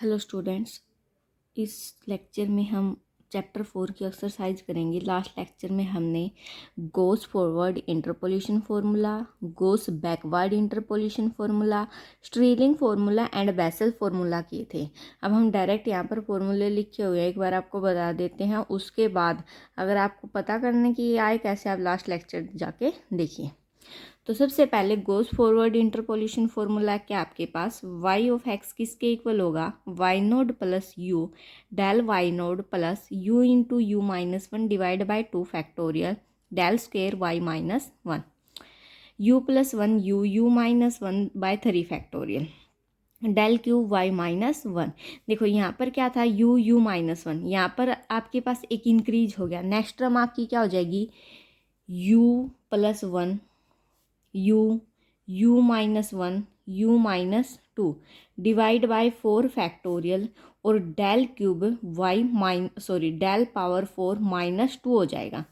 Hello students, इस lecture में हम चैप्टर 4 की एक्सरसाइज करेंगे। लास्ट लेक्चर में हमने Gauss forward interpolation formula, Gauss backward interpolation formula, Stirling formula and Bessel formula किए थे। अब हम डायरेक्ट यहाँ पर फार्मूले लिखे हुए हैं, एक बार आपको बता देते हैं। उसके बाद अगर आपको पता करने की आए कैसे, आप लास्ट लेक्चर जाके देखिए। तो सबसे पहले गोस फॉरवर्ड इंटरपोलेशन फॉर्मूला क्या आपके पास, y ऑफ x किसके इक्वल होगा, y node plus u del y node plus u into u minus one divide by 2 factorial del square y minus one u plus one u minus one by 3 factorial del cube y minus one. देखो यहाँ पर क्या था, you minus one, यहाँ पर आपके पास एक increase हो गया। नेक्स्ट टर्म आपकी क्या हो जाएगी, u plus one u minus one u minus two divide by 4 factorial और del cube del power 4 minus two हो जाएगा।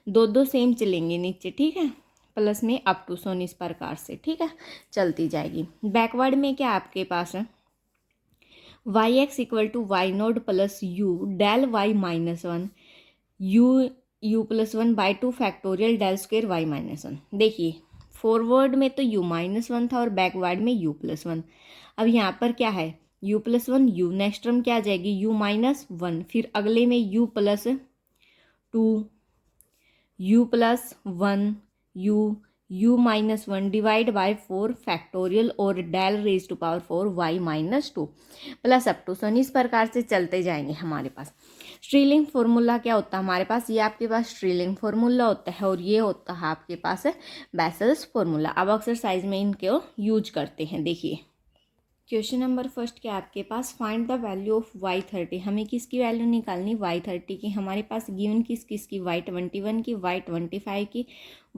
दो सेम चलेंगे नीचे, ठीक है, प्लस में अप टू सोन इस प्रकार से, ठीक है, चलती जाएगी। बैकवर्ड में क्या आपके पास है, y x equal to y node plus u del y minus one u plus one by 2 factorial del square y minus one. देखिए फॉरवर्ड में तो u माइनस वन था और बैकवर्ड में u प्लस वन। अब यहाँ पर क्या है, u plus one you, next term क्या आ जाएगी u माइनस वन, फिर अगले में u plus two u plus one u minus one divide by 4 factorial और del raise to power 4 y minus two plus up to sun, इस प्रकार से चलते जाएंगे। हमारे पास स्ट्रीलिंग फार्मूला क्या होता है, हमारे पास ये आपके पास स्ट्रीलिंग फार्मूला होता है और ये होता है आपके पास बेसल्स फार्मूला। अब एक्सरसाइज में इनको यूज करते हैं। देखिए क्वेश्चन नंबर फर्स्ट क्या आपके पास, find the value of y30। हमें किसकी वैल्यू निकालनी, y30 की। हमारे पास गिवन किस की, y21 की, y25 की,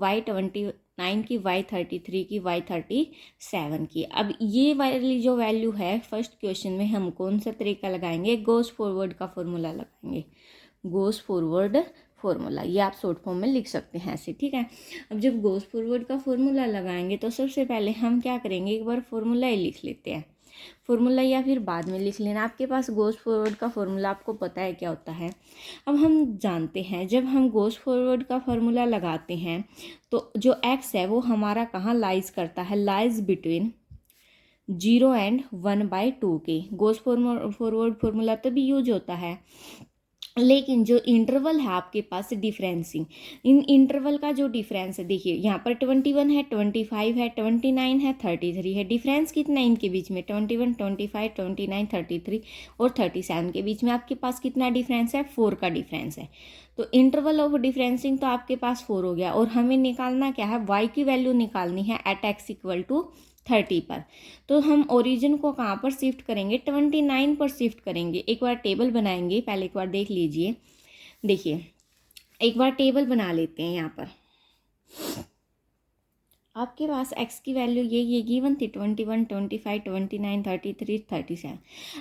y29 की, y33 की, y37 की। अब ये वाली जो वैल्यू है फर्स्ट क्वेश्चन में हम कौन सा तरीका लगाएंगे, गोस फॉरवर्ड का फॉर्मूला लगाएंगे। गोस फॉरवर्ड फॉर्मूला ये आप शॉर्ट फॉर्म में लिख सकते हैं ऐसे, ठीक है। अब जब गोस फॉरवर्ड का फॉर्मूला लगाएंगे तो सबसे पहले हम क्या करेंगे, एक बार फॉर्मूला ही लिख लेते हैं। फॉर्मूला या फिर बाद में लिख लेना, आपके पास गोस फॉरवर्ड का फॉर्मूला आपको पता है क्या होता है। अब हम जानते हैं जब हम गोस फॉरवर्ड का फॉर्मूला लगाते हैं तो जो x है वो हमारा कहाँ लाइज करता है, लाइज बिटवीन 0 एंड 1/2 के। गोस फॉरवर्ड फॉर्मूला तभी यूज होता है, लेकिन जो इंटरवल है आपके पास डिफरेंसिंग, इन इंटरवल का जो डिफरेंस है, देखिए यहाँ पर 21 है, 25 है, 29 है, 33 है। डिफरेंस कितना है इनके बीच में, 21, 25, 29, 33 और 37 के बीच में आपके पास कितना डिफरेंस है, 4 का डिफरेंस है। तो इंटरवल ऑफ डिफरेंसिंग तो आपके पास 4 हो गया और हमें निकालना क्या है, y की वैल्यू निकालनी है एट x इक्वल टू 30 पर। तो हम ओरिजिन को कहाँ पर शिफ्ट करेंगे, 29 पर शिफ्ट करेंगे। एक बार टेबल बनाएंगे, पहले एक बार देख लीजिए। देखिए एक बार टेबल बना लेते हैं। यहाँ पर आपके पास x की वैल्यू ये गिवन थी 21, 25, 29, 33, 37।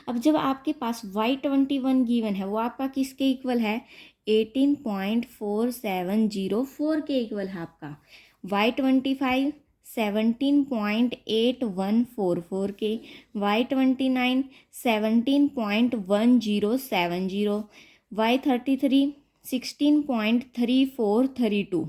अब जब आपके पास y21 गिवन है वो आपका किसके इक्वल है, 18.4704 के इक्वल है आपका। y25 17.8144 के, y29 17.1070, y33 16.3432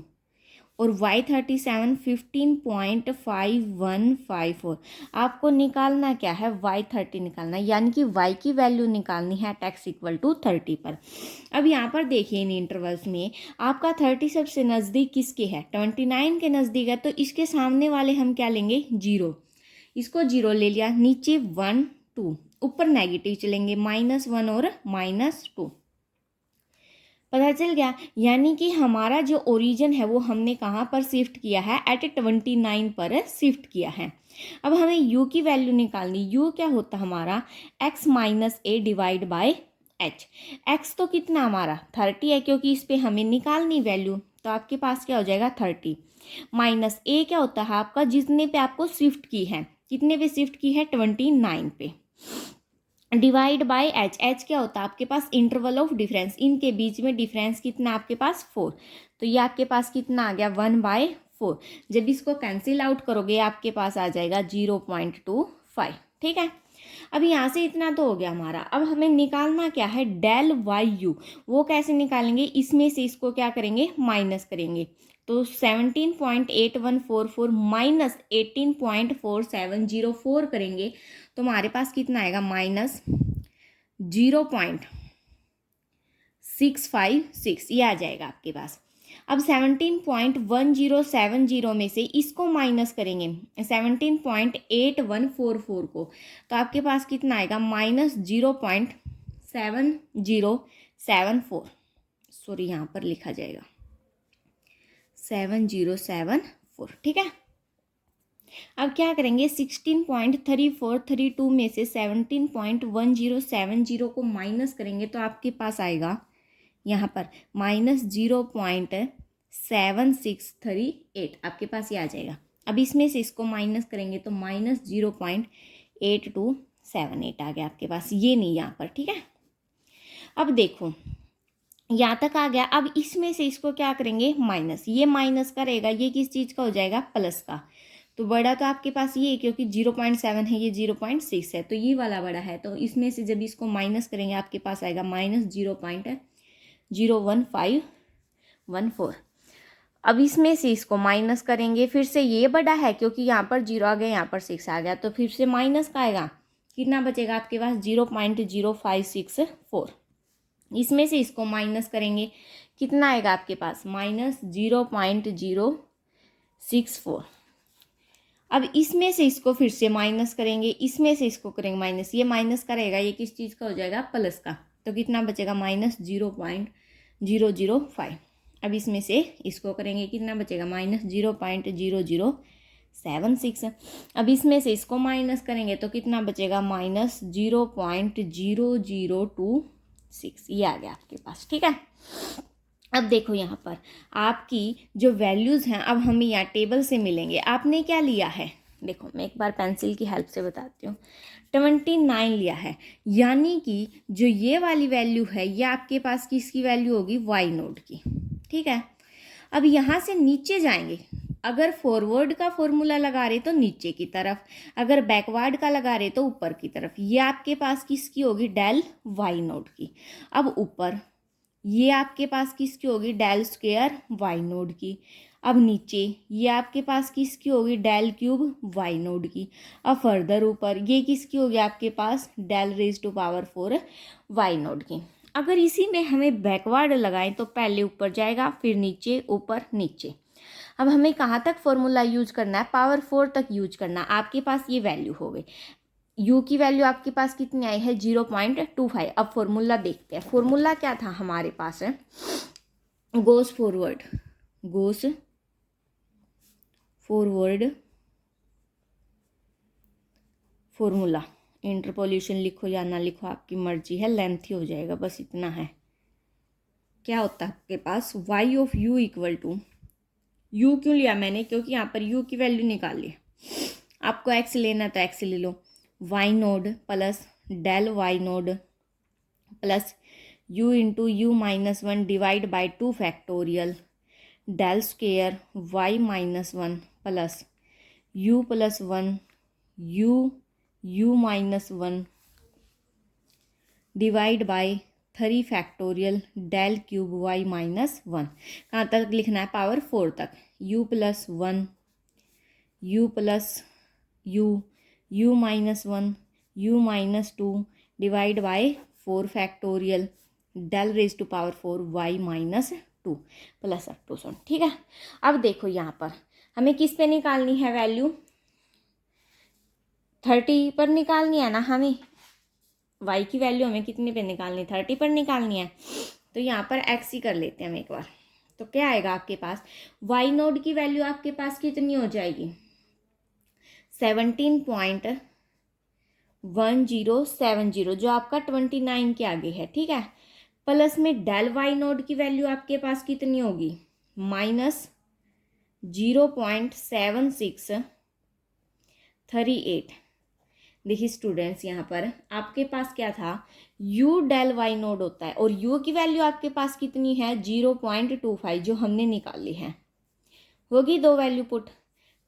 और y37 15.5154। आपको निकालना क्या है, y30 निकालना है, यानी कि y की वैल्यू निकालनी है x इक्वल टू 30 पर। अब यहाँ पर देखिए इन इंटरवल्स में आपका 30 सबसे नज़दीक किसके है, 29 के नज़दीक है, तो इसके सामने वाले हम क्या लेंगे, 0। इसको 0 ले लिया, नीचे 1 2, ऊपर नेगेटिव चलेंगे, -1 और -2। पता चल गया, यानी कि हमारा जो ओरिजिन है वो हमने कहाँ पर शिफ्ट किया है, एट 29 पर शिफ्ट किया है। अब हमें u की वैल्यू निकालनी, u क्या होता है हमारा, x minus A divide by h। x तो कितना हमारा 30 है, क्योंकि इस पर हमें निकालनी वैल्यू, तो आपके पास क्या हो जाएगा 30, माइनस ए क्या होता है आपका, जितने पे आपको शिफ्ट की है, कितने पे शिफ्ट की है, 29 पे, डिवाइड बाय एच। एच क्या होता है आपके पास, इंटरवल ऑफ डिफरेंस, इनके बीच में डिफरेंस कितना आपके पास 4, तो ये आपके पास कितना आ गया 1/4। जब इसको कैंसिल आउट करोगे आपके पास आ जाएगा 0.25, ठीक है। अब यहाँ से इतना तो हो गया हमारा। अब हमें निकालना क्या है, डेल वाई यू। वो कैसे निकालेंगे, इसमें से इसको क्या करेंगे, माइनस करेंगे। तो 17.8144 माइनस 18.4704 करेंगे तो हमारे पास कितना आएगा, माइनस 0.656, ये आ जाएगा आपके पास। अब 17.1070 में से इसको माइनस करेंगे 17.8144 को, तो आपके पास कितना आएगा, माइनस 0.7074, सॉरी यहाँ पर लिखा जाएगा 7074, ठीक है। अब क्या करेंगे, 16.3432 में से 17.1070 को माइनस करेंगे तो आपके पास आएगा यहाँ पर माइनस 0.7638, आपके पास ये आ जाएगा। अब इसमें से इसको माइनस करेंगे तो माइनस 0.8278 आ गया आपके पास, ये नहीं यहाँ पर, ठीक है। अब देखो यहाँ तक आ गया। अब इसमें से इसको क्या करेंगे, माइनस, ये माइनस का रहेगा, ये किस चीज़ का हो जाएगा, प्लस का। तो बड़ा तो आपके पास ये, क्योंकि 0.7 है, ये 0.6 है, तो ये वाला बड़ा है। तो इसमें से जब इसको माइनस करेंगे आपके पास आएगा माइनस 0.01514। अब इसमें से इसको माइनस करेंगे, फिर से ये बड़ा है क्योंकि यहाँ पर 0 आ गया, यहाँ पर 6 आ गया, तो फिर से माइनस का आएगा, कितना बचेगा आपके पास, 0.0564। इसमें से इसको माइनस करेंगे, कितना आएगा आपके पास, माइनस 0.064। अब इसमें से इसको फिर से माइनस करेंगे, इसमें से इसको करेंगे माइनस, ये माइनस का रहेगा, ये किस चीज़ का हो जाएगा, प्लस का। तो कितना बचेगा, माइनस 0.005। अब इसमें से इसको करेंगे, कितना बचेगा, माइनस 0.0076। अब इसमें से इसको माइनस करेंगे तो कितना बचेगा, माइनस 0.0026, ये आ गया आपके पास, ठीक है। अब देखो यहाँ पर आपकी जो वैल्यूज़ हैं, अब हमें यहाँ टेबल से मिलेंगे। आपने क्या लिया है, देखो मैं एक बार पेंसिल की हेल्प से बताती हूँ। 29 लिया है, यानी कि जो ये वाली वैल्यू है ये आपके पास किसकी वैल्यू होगी, वाई नोड की, ठीक है। अब यहाँ से नीचे जाएंगे, अगर फॉरवर्ड का फॉर्मूला लगा रहे तो नीचे की तरफ, अगर बैकवर्ड का लगा रहे तो ऊपर की तरफ। ये आपके पास किसकी होगी, डेल वाई नोड की। अब ऊपर ये आपके पास किसकी होगी, डेल स्क्वायर वाई नोड की। अब नीचे ये आपके पास किसकी होगी, डेल क्यूब वाई नोड की। अब फर्दर ऊपर ये किसकी होगी आपके पास, del raise to power 4 y node की। अगर इसी में हमें बैकवर्ड लगाएं तो पहले ऊपर जाएगा, फिर नीचे, ऊपर, नीचे। अब हमें कहाँ तक फॉर्मूला यूज करना है, पावर 4 तक यूज करना। आपके पास ये वैल्यू हो गई, u की वैल्यू आपके पास कितनी आई है, 0.25। अब फॉर्मूला देखते हैं, फॉर्मूला क्या था हमारे पास है, गोस फॉरवर्ड फॉर्मूला। इंटरपोलेशन लिखो या ना लिखो आपकी मर्जी है, लेंथी हो जाएगा, बस इतना है। क्या होता है आपके पास, y of u equal to, u क्यों लिया मैंने, क्योंकि यहाँ पर u की वैल्यू निकाल ली। आपको x लेना तो x ले लो, y node plus del y node plus u into u minus 1 divide by 2 factorial del square y minus 1 plus u plus 1 u minus 1 divide by 3 factorial del cube y minus 1। कहाँ तक लिखना है, power 4 तक। u plus 1 u plus u minus 1 u minus 2 divide by 4 factorial del raise to power 4 y minus 2 plus एक्टोसन, ठीक है। अब देखो यहाँ पर हमें किस पे निकालनी है वैल्यू, 30 पर निकालनी है ना हमें। y की वैल्यू हमें कितने पे निकालनी, 30 पर निकालनी है। तो यहाँ पर x ही कर लेते हैं हम एक बार। तो क्या आएगा आपके पास, y नोड की वैल्यू आपके पास कितनी हो जाएगी, 17.1070, जो आपका 29 के आगे है, ठीक है। प्लस में डेल वाई नोड की वैल्यू आपके पास कितनी होगी, माइनस 0.7638। देखिए स्टूडेंट्स, यहाँ पर आपके पास क्या था, u डेल वाई नोड होता है और u की वैल्यू आपके पास कितनी है, 0.25, जो हमने निकाली है। होगी दो वैल्यू पुट,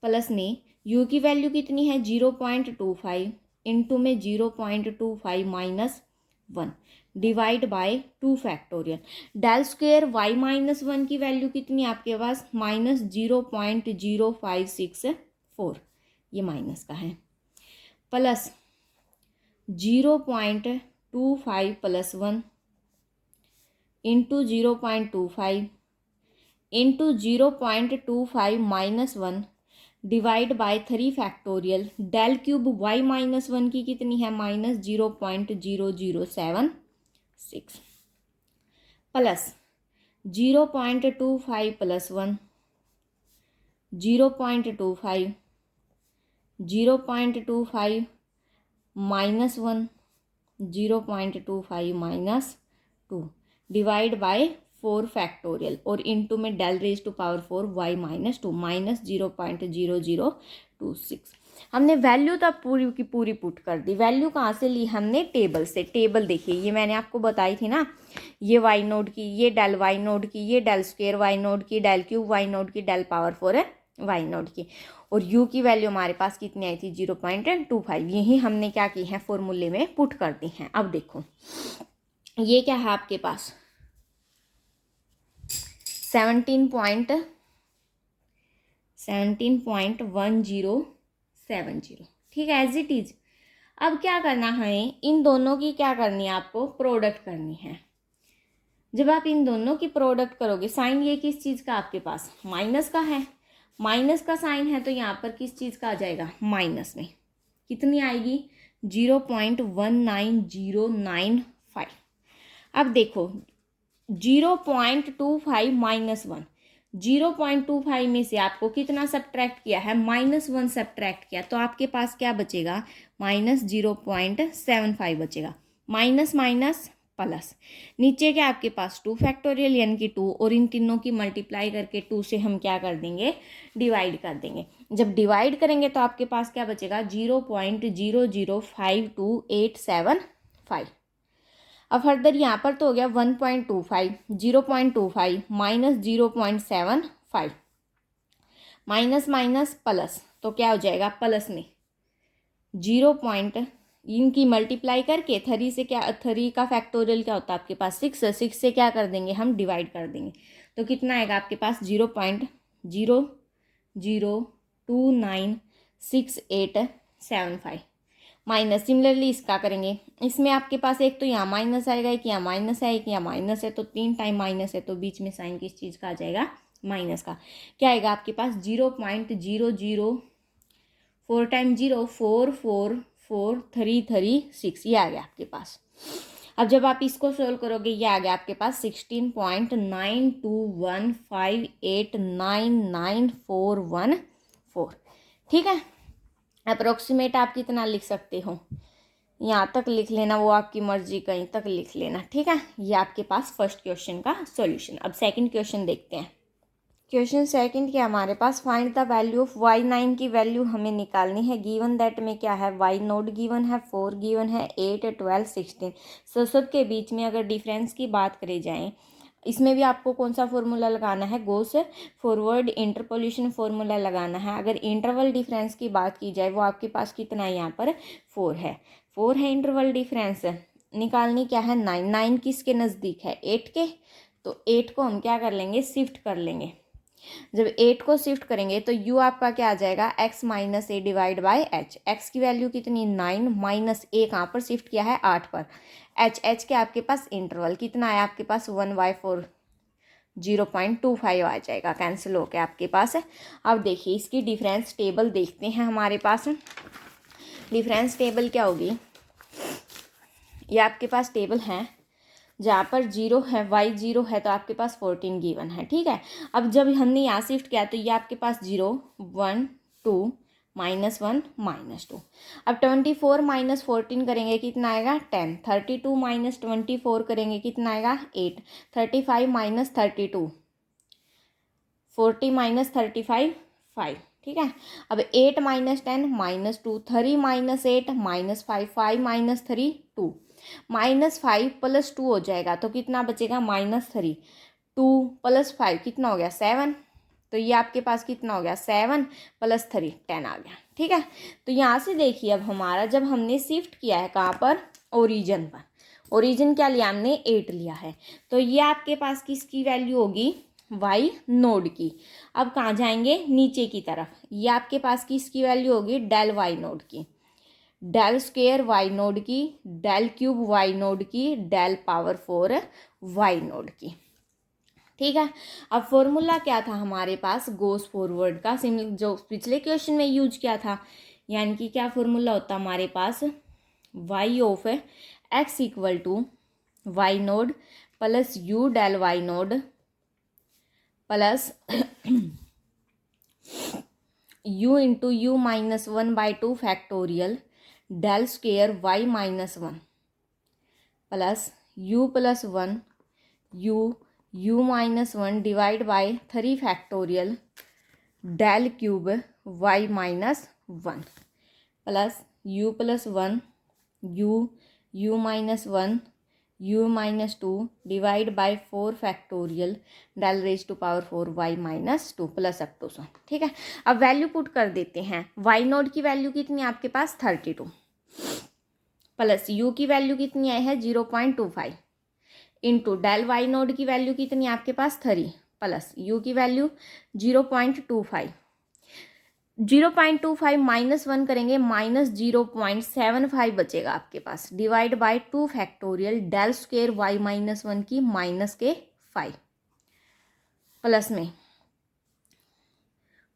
प्लस में u की वैल्यू कितनी है, 0.25 इंटू में 0.25 minus 1 divide by 2 factorial. Del square y minus 1 की वैल्यू कितनी है आपके पास, -0.0564, ये माइनस का है, plus 0.25 plus 1 into 0.25 into 0.25 minus 1 divide by 3 factorial. Del cube y minus 1 की कितनी है, -0.0076 plus 0.25 plus 1 0.25 0.25 minus 1 0.25 minus 2 divide by 4 factorial और इनटू में del raise to power 4 y minus 2 minus 0.0026। हमने वैल्यू तब पूरी की पूरी पुट कर दी। वैल्यू कहाँ से ली हमने, टेबल से। टेबल देखिए, ये मैंने आपको बताई थी ना, ये y नोड की, ये डेल y नोड की, ये डेल स्क्वेयर y नोड की, डेल क्यूब y नोड की, डेल पावर 4 है y नोड की, और u की वैल्यू हमारे पास कितनी आई थी, 0.25। यही हमने क्या की है, फॉर्मूले में पुट कर दी हैं। अब देखो ये क्या है आपके पास, 17.1070, ठीक है, एज इट इज। अब क्या करना है, इन दोनों की क्या करनी है आपको, प्रोडक्ट करनी है। जब आप इन दोनों की प्रोडक्ट करोगे, साइन ये किस चीज़ का आपके पास, माइनस का है, माइनस का साइन है तो यहाँ पर किस चीज़ का आ जाएगा, माइनस में कितनी आएगी, 0.19095। अब देखो 0.25 माइनस 1, 0.25 में से आपको कितना सब्ट्रैक्ट किया है, -1 सब्ट्रैक्ट किया, तो आपके पास क्या बचेगा, -0.75 बचेगा। माइनस माइनस प्लस, नीचे क्या आपके पास 2 फैक्टोरियल यानी कि 2, और इन तीनों की मल्टीप्लाई करके 2 से हम क्या कर देंगे, डिवाइड कर देंगे। जब डिवाइड करेंगे तो आपके पास क्या बचेगा, 0.0052875। अब फर्दर यहाँ पर तो हो गया 1.25, 0.25 माइनस 0.75 माइनस माइनस प्लस, तो क्या हो जाएगा, प्लस में 0. इनकी मल्टीप्लाई करके 3 से, क्या 3 का फैक्टोरियल क्या होता है आपके पास, 6 से क्या कर देंगे हम, डिवाइड कर देंगे, तो कितना आएगा आपके पास, 0.00296875 माइनस। सिमिलरली इसका करेंगे, इसमें आपके पास एक तो यहाँ माइनस आएगा, एक यहाँ माइनस है, एक यहाँ माइनस है, तो 3 टाइम माइनस है, तो बीच में साइन किस चीज़ का आ जाएगा, माइनस का। क्या आएगा आपके पास, 0.004 टाइम 0 44436, ये आ गया आपके पास। अब जब आप इसको सोल्व करोगे, ये आ गया आपके पास 16.9215899414, ठीक है। अप्रोक्सीमेट आप कितना लिख सकते हो, यहाँ तक लिख लेना, वो आपकी मर्जी, कहीं तक लिख लेना, ठीक है। ये आपके पास फर्स्ट क्वेश्चन का सॉल्यूशन। अब सेकंड क्वेश्चन देखते हैं। क्वेश्चन सेकंड क्या हमारे पास, find the value of y9 की वैल्यू हमें निकालनी है। गिवन दैट में क्या है, y नोड गिवन है, 4 गिवन है, 8 12 16। सब के बीच में अगर डिफरेंस की बात करी जाए, इसमें भी आपको कौन सा फॉर्मूला लगाना है, गोस फॉरवर्ड इंटरपोलेशन फॉर्मूला लगाना है। अगर इंटरवल डिफरेंस की बात की जाए, वो आपके पास कितना है, यहाँ पर 4 है, 4 है इंटरवल डिफरेंस। निकालनी क्या है, 9, 9 किसके नज़दीक है, 8 के, तो 8 को हम क्या कर लेंगे, शिफ्ट कर लेंगे। जब 8 को शिफ्ट करेंगे तो u आपका क्या आ जाएगा, x minus A divide by h। x की वैल्यू कितनी, 9, माइनस ए कहाँ पर शिफ्ट किया है, 8 पर। h के आपके पास इंटरवल कितना है आपके पास, 1/4, 0.25 आ जाएगा, कैंसिल होके आपके पास है। अब देखिए इसकी डिफरेंस टेबल देखते हैं हमारे पास। डिफरेंस टेबल क्या होगी, ये आपके पास टेबल है जहाँ पर 0 है, y 0 है, तो आपके पास 14 गिवन है, ठीक है। अब जब हमने यहाँ शिफ्ट किया तो ये आपके पास 0 1 2 -1 -2। अब 24 माइनस 14 करेंगे कितना आएगा, 10। 32 माइनस 24 करेंगे कितना आएगा, 8। 35 माइनस 32, 40 माइनस 35 5, ठीक है। अब 8 माइनस 10 -2, 3 माइनस 8 -5, 5 माइनस 3 2, -5 + 2 हो जाएगा, तो कितना बचेगा, -3। 2 + 5 कितना हो गया, 7। तो ये आपके पास कितना हो गया 7 + 3 10 आ गया। ठीक है, तो यहाँ से देखिए अब हमारा जब हमने शिफ्ट किया है कहाँ पर, ओरिजिन पर, ओरिजिन क्या लिया हमने 8 लिया है, तो ये आपके पास किसकी वैल्यू होगी y नोड की। अब कहाँ जाएंगे नीचे की तरफ, ये आपके पास किसकी वैल्यू होगी डेल y नोड की, डेल स्क्वेयर y नोड की, डेल क्यूब y नोड की, डेल पावर 4 y नोड की। ठीक है, अब फॉर्मूला क्या था हमारे पास गोस फॉरवर्ड का, सिमिलर जो पिछले क्वेश्चन में यूज किया था, यानी कि क्या फॉर्मूला होता हमारे पास y of x equal to y naught plus u del y naught plus u into u minus 1/2 factorial del square y minus 1 plus u plus 1 u minus 1 divide by 3 factorial del cube y minus 1 plus u plus 1 u minus 1 u minus 2 divide by 4 factorial del raise to power 4 y minus 2 plus up to 100। ठीक है, अब value put कर देते हैं। y node की value कितनी है आपके पास 32 प्लस u की वैल्यू कितनी आई है 0.25 इंटू डेल y नोड की वैल्यू कितनी है आपके पास 3 प्लस u की वैल्यू 0.25 0.25 माइनस 1 करेंगे माइनस 0.75 बचेगा आपके पास, divide by 2 factorial del square y minus 1 की माइनस के 5 प्लस में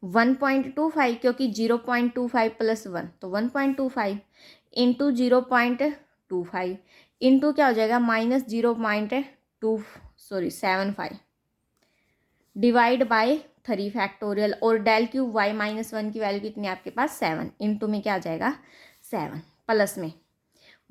1.25 क्योंकि 0.25 प्लस 1 तो 1.25 इंटू 0.25 इंटू क्या हो जाएगा माइनस 0.75 डिवाइड बाय 3 फैक्टोरियल और डेल क्यूब y माइनस 1 की वैल्यू कितनी है आपके पास 7 इंटू में क्या आ जाएगा 7 प्लस में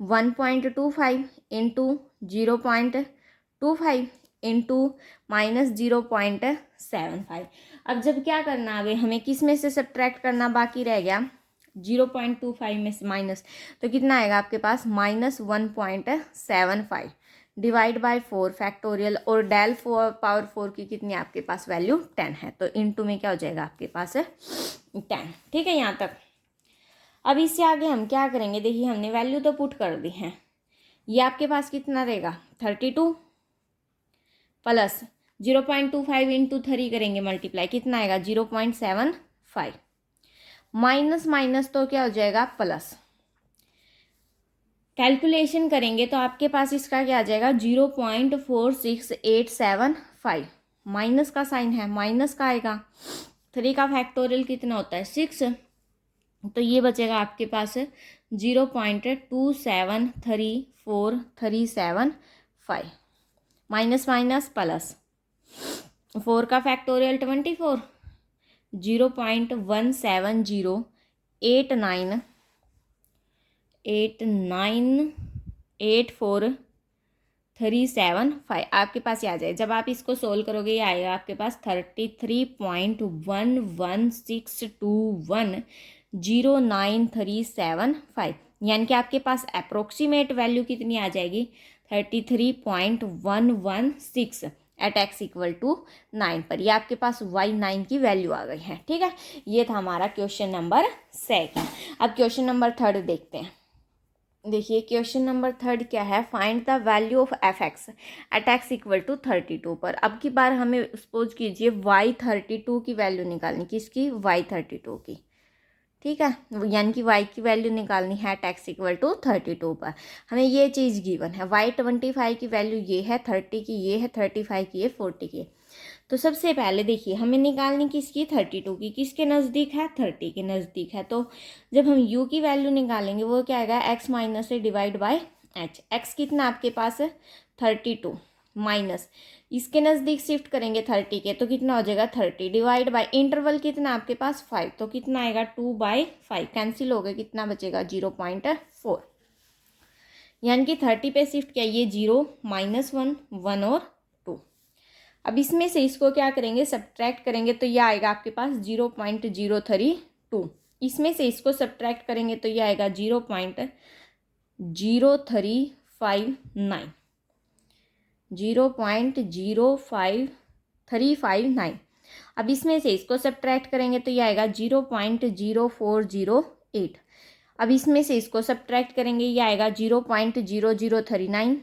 1.25 इंटू 0.25 इंटू माइनस 0.75। अब जब क्या करना है हमें किस में से सब्ट्रैक्ट करना बाकी रह गया 0.25 में से माइनस, तो कितना आएगा आपके पास माइनस 1.75 डिवाइड बाय 4 फैक्टोरियल और डेल पावर 4 की कितनी आपके पास वैल्यू 10 है, तो इनटू में क्या हो जाएगा आपके पास 10। ठीक है यहाँ तक। अब इससे आगे हम क्या करेंगे, देखिए हमने वैल्यू तो पुट कर दी है, ये आपके पास कितना रहेगा 32 प्लस 0.25 इंटू 3 करेंगे मल्टीप्लाई, कितना आएगा 0.75 माइनस माइनस तो क्या हो जाएगा प्लस, कैलकुलेशन करेंगे तो आपके पास इसका क्या आ जाएगा 0.46875 माइनस का साइन है माइनस का आएगा, 3 का फैक्टोरियल कितना होता है 6, तो ये बचेगा आपके पास 0.2734375 माइनस माइनस प्लस 4 का फैक्टोरियल 24 0.170898437 आपके पास ये आ जाए। जब आप इसको सोल्व करोगे ये आएगा आपके पास 33.116210937 यानी कि आपके पास अप्रोक्सीमेट वैल्यू कितनी आ जाएगी 33.116 एट x इक्वल टू 9 पर, ये आपके पास y 9 की वैल्यू आ गई है। ठीक है, ये था हमारा क्वेश्चन नंबर 2। अब क्वेश्चन नंबर 3 देखते हैं। देखिए क्वेश्चन नंबर 3 क्या है, find the value of f x at x equal to 32 पर। अब की बार हमें सपोज कीजिए y 32 की वैल्यू निकालनी, किसकी y 32 की। ठीक है, यानी कि y की वैल्यू निकालनी है x इक्वल टू 32 पर। हमें ये चीज़ गिवन है, y 25 की वैल्यू ये है, 30 की ये है, 35 की ये, 40 की। तो सबसे पहले देखिए हमें निकालनी किसकी 32 की, किसके नज़दीक है 30 के नज़दीक है। तो जब हम u की वैल्यू निकालेंगे वो क्या आएगा x माइनस से डिवाइड बाय h। x कितना आपके पास है 32 माइनस इसके नज़दीक शिफ्ट करेंगे 30 के, तो कितना हो जाएगा 30 डिवाइड बाय इंटरवल कितना आपके पास 5, तो कितना आएगा 2/5 कैंसिल हो गया, कितना बचेगा 0.4 यानी कि 30 पे शिफ्ट किया ये 0 -1 1 और 2। अब इसमें से इसको क्या करेंगे सब्ट्रैक्ट करेंगे तो ये आएगा आपके पास 0.032, इसमें से इसको सब्ट्रैक्ट करेंगे तो ये आएगा 0.03539। अब इसमें से इसको सब्ट्रैक्ट करेंगे तो ये आएगा 0.0408। अब इसमें से इसको सब्ट्रैक्ट करेंगे, ये आएगा 0.0039।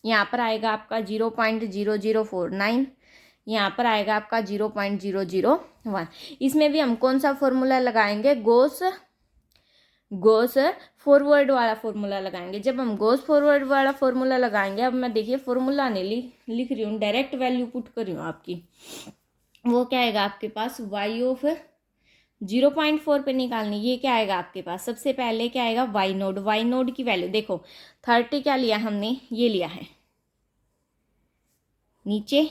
यहाँ पर आएगा आपका 0.0049। यहाँ पर आएगा आपका 0.001। इसमें भी हम कौन सा फॉर्मूला लगाएंगे, गोस फॉरवर्ड वाला फॉर्मूला लगाएंगे। जब हम गोस फॉरवर्ड वाला फॉर्मूला लगाएंगे, अब मैं देखिए फॉर्मूला नहीं लिख रही हूँ, डायरेक्ट वैल्यू पुट कर रही हूँ आपकी। वो क्या आएगा आपके पास, y ऑफ 0.4 पे निकालनी। ये क्या आएगा आपके पास, सबसे पहले क्या आएगा y नोड की वैल्यू देखो 30 क्या लिया हमने, ये लिया है नीचे,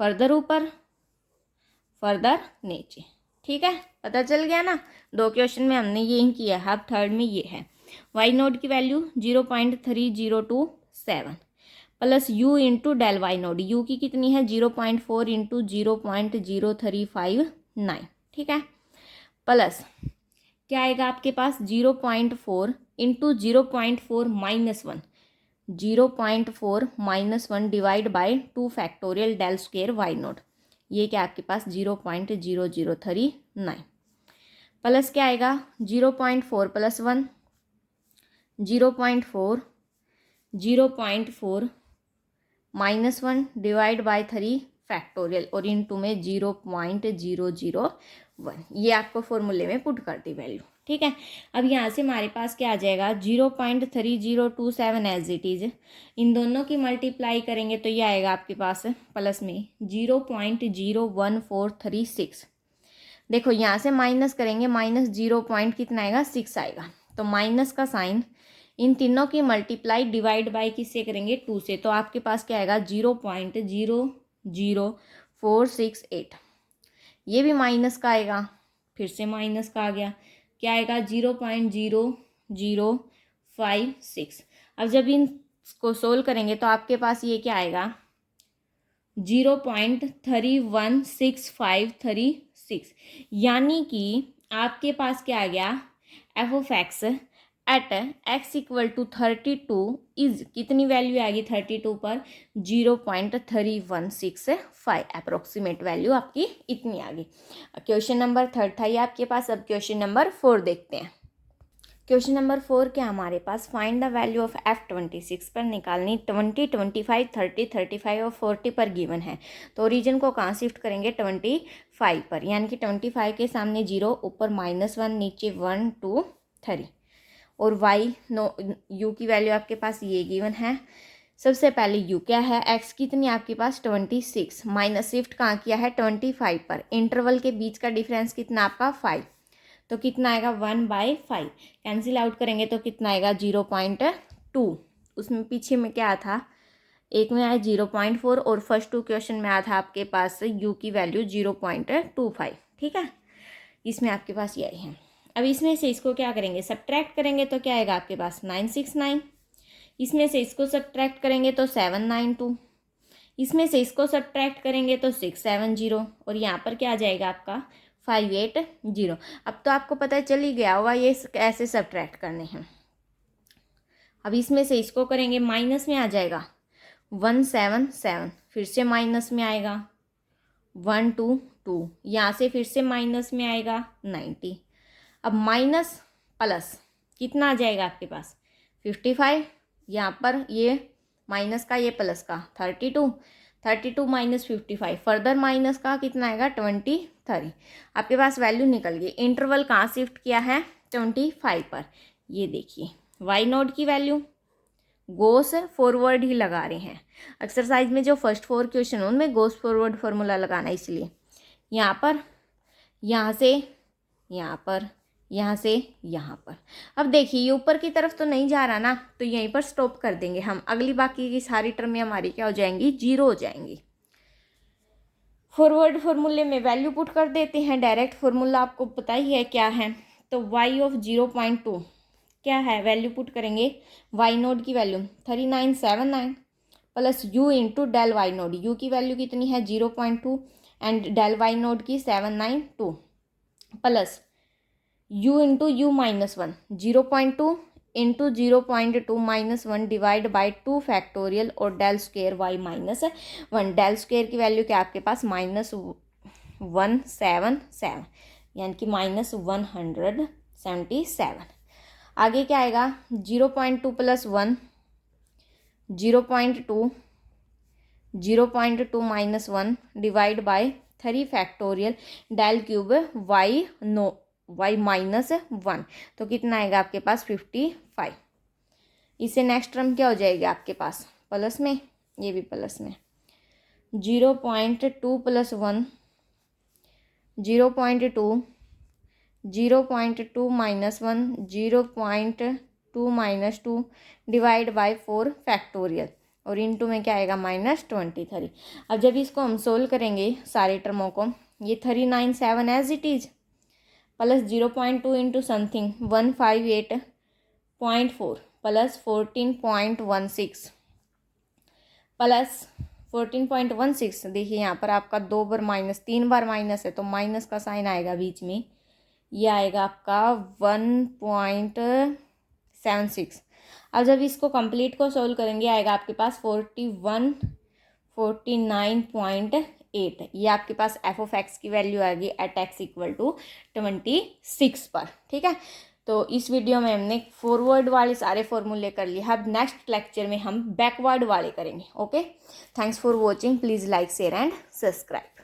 फर्दर ऊपर, फर्दर नीचे। ठीक है, पता चल गया ना। 2 क्वेश्चन में हमने ये किया है, अब थर्ड में ये है y नोड की value 0.3027 plus u into del y node, u की कितनी है 0.4 इंटू 0.0359। ठीक है, प्लस क्या आएगा आपके पास 0.4 into 0.4 minus 1, 0.4 minus 1 divide by 2 factorial del square y naught, ये क्या आपके पास 0.0039 प्लस क्या आएगा 0.4 plus 1 0.4 minus 1 divide by 3 factorial और इनटू में 0.001। ये आपको फॉर्मूले में पुट कर दी वैल्यू। ठीक है, अब यहाँ से हमारे पास क्या आ जाएगा 0.3027 एज इट इज, इन दोनों की मल्टीप्लाई करेंगे तो ये आएगा आपके पास प्लस में 0.01436। देखो यहाँ से माइनस करेंगे, माइनस 0 पॉइंट कितना आएगा 6 आएगा, तो माइनस का साइन इन तीनों की मल्टीप्लाई डिवाइड बाय किससे करेंगे 2 से, तो आपके पास क्या आएगा 0.00468। ये भी माइनस का आएगा, फिर से माइनस का आ गया, क्या आएगा 0.0056। अब जब इनको सोल्व करेंगे तो आपके पास ये क्या आएगा 0.316536, यानी कि आपके पास क्या आ गया f of x at x equal to 32 is कितनी वैल्यू आएगी 32 पर 0.3165 अप्रोक्सीमेट वैल्यू आपकी इतनी आ गई। क्वेश्चन नंबर 3 था ये आपके पास। अब क्वेश्चन नंबर 4 देखते हैं। क्वेश्चन नंबर 4 क्या हमारे पास, find the value of F26 पर निकालनी 20, 25, 30, 35 और 40 पर गिवन है। तो ओरिजिन को कहाँ शिफ्ट करेंगे 25 पर, यानी कि 25 के सामने 0, ऊपर -1, नीचे 1 2 3 और u की वैल्यू आपके पास ये गिवन है। सबसे पहले u क्या है, x कितनी आपके पास 26, माइनस शिफ्ट कहाँ किया है 25 पर, इंटरवल के बीच का डिफरेंस कितना आपका 5, तो कितना आएगा 1/5, कैंसिल आउट करेंगे तो कितना आएगा 0.2। उसमें पीछे में क्या था, एक में आया 0.4 और फर्स्ट 2 क्वेश्चन में आया था आपके पास u की वैल्यू 0.25। ठीक है, इसमें आपके पास यही है। अब इसमें से इसको क्या करेंगे सब्ट्रैक्ट करेंगे तो क्या आएगा आपके पास 969, इसमें से इसको सब्ट्रैक्ट करेंगे तो 792, इसमें से इसको सब्ट्रैक्ट करेंगे तो 670 और यहाँ पर क्या आ जाएगा आपका 580। अब तो आपको पता चल ही गया होगा ये कैसे सब्ट्रैक्ट करने हैं। अब इसमें से इसको करेंगे, माइनस में आ जाएगा 177, फिर से माइनस में आएगा 122, यहाँ से फिर से माइनस में आएगा 90। अब माइनस प्लस कितना आ जाएगा आपके पास 55, यहाँ पर ये माइनस का ये प्लस का 32 माइनस 55, फर्दर माइनस का कितना आएगा 23। आपके पास वैल्यू निकल गई। इंटरवल कहाँ शिफ्ट किया है 25 पर। ये देखिए वाई नोड की वैल्यू गोस फॉरवर्ड ही लगा रहे हैं। एक्सरसाइज में जो फर्स्ट 4 क्वेश्चन उनमें गोस फॉरवर्ड फार्मूला लगाना, इसलिए यहाँ पर, यहाँ से यहाँ पर, यहाँ से यहाँ पर। अब देखिए ये ऊपर की तरफ तो नहीं जा रहा ना, तो यहीं पर स्टॉप कर देंगे हम। अगली बाकी की सारी टर्में हमारी क्या हो जाएंगी 0 हो जाएंगी। फॉरवर्ड फार्मूले में वैल्यू पुट कर देते हैं। डायरेक्ट फार्मूला आपको पता ही है क्या है, तो y ऑफ 0.2 क्या है, वैल्यू पुट करेंगे y नोड की value 3979 plus u into del y node, u की वैल्यू कितनी है 0.2 एंड डेल वाई नोड की 792 plus u into u minus 1 0.2 into 0.2 minus 1 divide by 2 factorial और del square y minus 1। Del square की value क्या आपके पास -177, यानी कि -177। आगे क्या आएगा 0.2 plus 1 0.2 0.2 minus 1 divide by 3 factorial del cube y minus 1, तो कितना आएगा आपके पास 55। इससे नेक्स्ट टर्म क्या हो जाएगी आपके पास प्लस में, ये भी प्लस में 0.2 plus 1 0.2 0.2 minus 1 0.2 minus 2 divide by 4 factorial और इनटू में क्या आएगा -23। अब जब इसको हम सोल्व करेंगे सारे टर्मों को, ये 397 as it is plus 0.2 into something 158.4 plus 14.16 plus 14.16। देखिए यहाँ पर आपका 2 बार माइनस 3 बार माइनस है, तो माइनस का साइन आएगा बीच में, ये आएगा आपका 1.76। अब जब इसको कंप्लीट को सोल्व करेंगे आएगा आपके पास 49.8। ये आपके पास एफ ऑफ एक्स की वैल्यू आएगी एट एक्स इक्वल टू 26 पर। ठीक है, तो इस वीडियो में हमने फॉरवर्ड वाले सारे फॉर्मूले कर लिए। अब नेक्स्ट लेक्चर में हम बैकवर्ड वाले करेंगे। Okay, thanks for watching, please like share and subscribe.